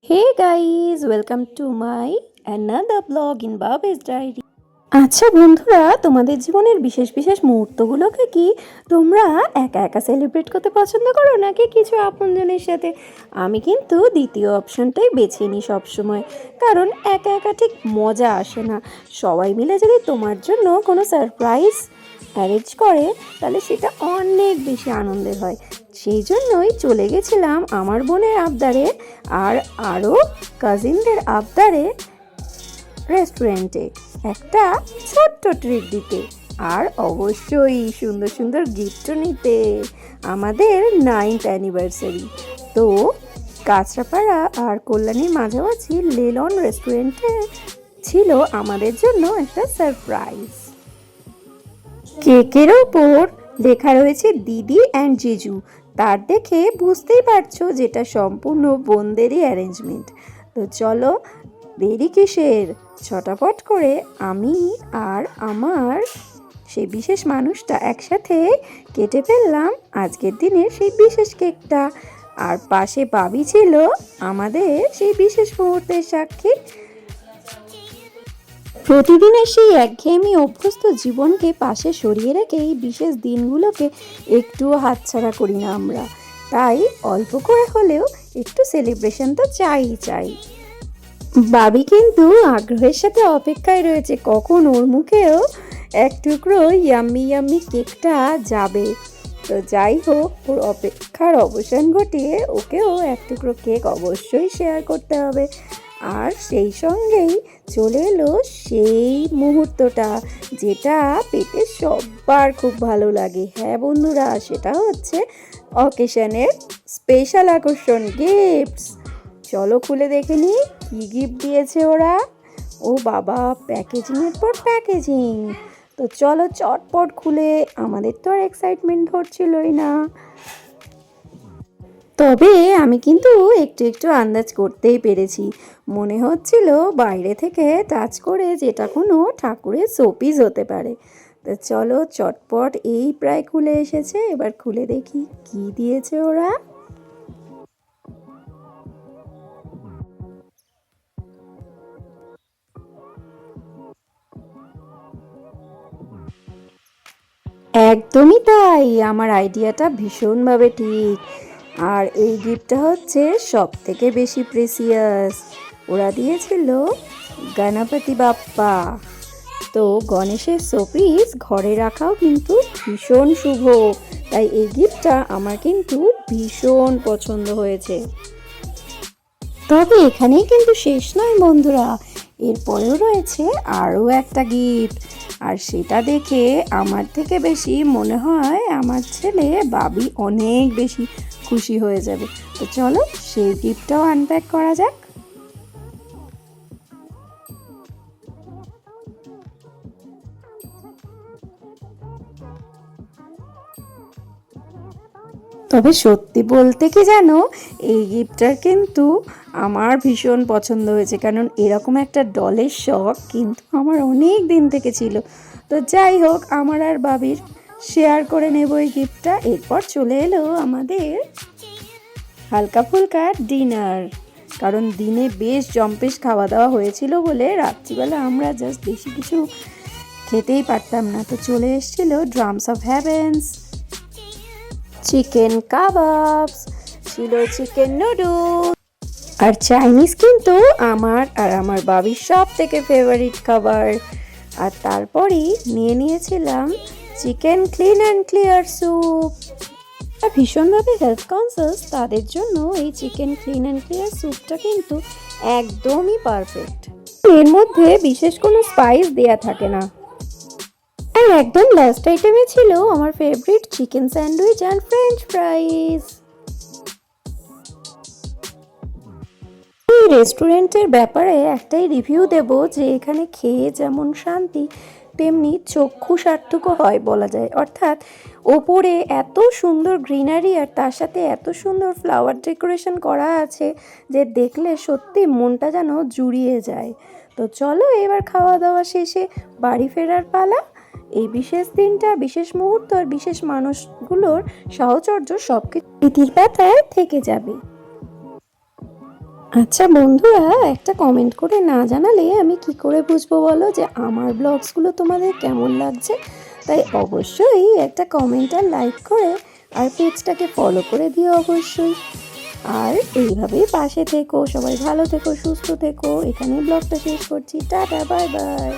Hey guys, welcome to my another vlog in Babe's Diary. আচ্ছা বন্ধুরা, তোমাদের জীবনের বিশেষ বিশেষ মুহূর্তগুলোকে কি তোমরা একা একা সেলিব্রেট করতে পছন্দ করো নাকি কিছু আপনজনের সাথে? আমি কিন্তু দ্বিতীয় অপশনটাই বেছে নিই সবসময়, কারণ একা একা ঠিক মজা আসে না। সবাই মিলে যদি তোমার জন্য কোনো সারপ্রাইজ অ্যারেঞ্জ করে তাহলে সেটা অনেক বেশি আনন্দের হয়। সেই জন্যই চলে গেছিলাম আমার বোনের আবদারে আর আরও কাজিনদের আবদারে রেস্টুরেন্টে একটা ছোট্ট ট্রিট দিতে, আর অবশ্যই সুন্দর সুন্দর গিফটও নিতে। আমাদের 9th অ্যানিভার্সারি তো কাঁচরাপাড়া আর কল্যাণীর মাঝামাঝি লেলন রেস্টুরেন্টে ছিল আমাদের জন্য একটা সারপ্রাইজ। কেকের ওপর লেখা রয়েছে দিদি অ্যান্ড জিজু, তার দেখে বুঝতেই পারছো যেটা সম্পূর্ণ বোনদেরই অ্যারেঞ্জমেন্ট। তো চলো দেরি কিসের, ছটাপট করে আমি আর আমার সেই বিশেষ মানুষটা একসাথে কেটে ফেললাম আজকের দিনের সেই বিশেষ কেকটা। আর পাশে বাবি ছিল আমাদের সেই বিশেষ মুহূর্তের সাক্ষী। প্রতিদিনের সেই একঘেয়েমি অভ্যস্ত জীবনকে পাশে সরিয়ে রেখে এই বিশেষ দিনগুলোকে একটুও হাতছাড়া করি না আমরা, তাই অল্প করে হলেও একটু সেলিব্রেশন তো চাই। বাবি কিন্তু আগ্রহের সাথে অপেক্ষায় রয়েছে কখন ওর মুখেও এক টুকরো ইয়াম্মি ইয়াম্মি কেকটা যাবে। তো যাই হোক, ওর অপেক্ষার অবসান ঘটিয়ে ওকেও এক টুকরো কেক অবশ্যই শেয়ার করতে হবে। আর সেই সঙ্গেই চলে এলো সেই মুহূর্তটা যেটা পেটে সবার খুব ভালো লাগে। হ্যাঁ বন্ধুরা, সেটা হচ্ছে অকেশনের স্পেশাল আকর্ষণ গিফটস। চলো খুলে দেখে নিই কী গিফট দিয়েছে ওরা। ও বাবা, প্যাকেজিংয়ের পর প্যাকেজিং। তো চলো চটপট খুলে, আমাদের তো আর এক্সাইটমেন্ট হচ্ছিলই না। তবে আমি কিন্তু একটু একটু আন্দাজ করতেই পেরেছি, মনে হচ্ছিল বাইরে থেকে টাচ করে যেটা কোনো ঠাকুরের শোপিস হতে পারে। তো চলো চটপট, এই প্রায় খুলে এসেছে, এবার খুলে দেখি কি দিয়েছে ওরা। একদমই তাই, আমার আইডিয়াটা ভীষণভাবে ঠিক। আর এই গিফটটা হচ্ছে সব থেকে বেশি প্রেসিয়াস। ওরা দিয়েছিল গণপতি বাপ্পা। তো গণেশের শোপিস ঘরে রাখাও কিন্তু ভীষণ শুভ, তাই এই গিফটটা আমার কিন্তু ভীষণ পছন্দ হয়েছে। তবে এখানেই কিন্তু শেষ নয় বন্ধুরা, এরপরেও রয়েছে আরও একটা গিফট। আর সেটা দেখে আমার থেকে বেশি মনে হয় আমার ছেলে বাবি অনেক বেশি খুশি হয়ে যাবে। তো চলো সেই গিফটটাও আনপ্যাক করা যাক। তবে সত্যি বলতে কি জানো, এই গিফটটার কিন্তু আমার ভীষণ পছন্দ হয়েছে, কারণ এরকম একটা ডলের শখ কিন্তু আমার অনেক দিন থেকে ছিল। তো যাই হোক, আমার আর বাবির শেয়ার করে নেব এই গিফটটা। এরপর চলে এলো আমাদের হালকা ফুলকা ডিনার, কারণ দিনে বেশ জম্পেশ খাওয়া দাওয়া হয়েছিল বলে রাত্রিবেলা আমরা জাস্ট বেশি কিছু খেতেই পারতাম না। তো চলে এসেছিলো drums of heavens, chicken kebabs, ছিল চিকেন নুডলস, আর চাইনিজ কিন্তু আমার আর আমার বাবির সব থেকে ফেভারিট খাবার। আর তারপরেই নিয়েছিলাম chicken clean and clear soup. ভীষণভাবে হেলথ কনসিয়াস তাদের জন্য এই চিকেন ক্লিন অ্যান্ড ক্লিয়ার স্যুপটা কিন্তু একদমই পারফেক্ট। এর মধ্যে বিশেষ কোনো স্পাইস দেয়া থাকে না। আর একদম লাস্ট আইটেমে ছিল আমার favourite chicken sandwich and French ফ্রাইজ। এই রেস্টুরেন্টের ব্যাপারে একটাই রিভিউ দেব যে এখানে খেয়ে যেমন শান্তি তেমনি চক্ষু সার্থক হয় বলা যায়। অর্থাৎ ওপরে এত সুন্দর গ্রিনারি আর তার সাথে এত সুন্দর ফ্লাওয়ার ডেকোরেশন করা আছে যে দেখলে সত্যি মনটা যেন জুড়িয়ে যায়। তো চলো এবার খাওয়া দাওয়া শেষে বাড়ি ফেরার পালা। এই বিশেষ দিনটা, বিশেষ মুহূর্ত আর বিশেষ মানুষগুলোর সাহচর্য সবকিছু স্মৃতির পাতায় থেকে যাবে। আচ্ছা বন্ধুরা, একটা কমেন্ট করে না জানালে আমি কি করে বুঝবো বলো যে আমার ব্লগসগুলো তোমাদের কেমন লাগছে? তাই অবশ্যই একটা কমেন্ট আর লাইক করে আর পেজটাকে ফলো করে দিও অবশ্যই। আর এইভাবেই পাশে থেকো, সবাই ভালো থেকো, সুস্থ থেকো। এখানেই ব্লগটা শেষ করছি। Tata, bye bye.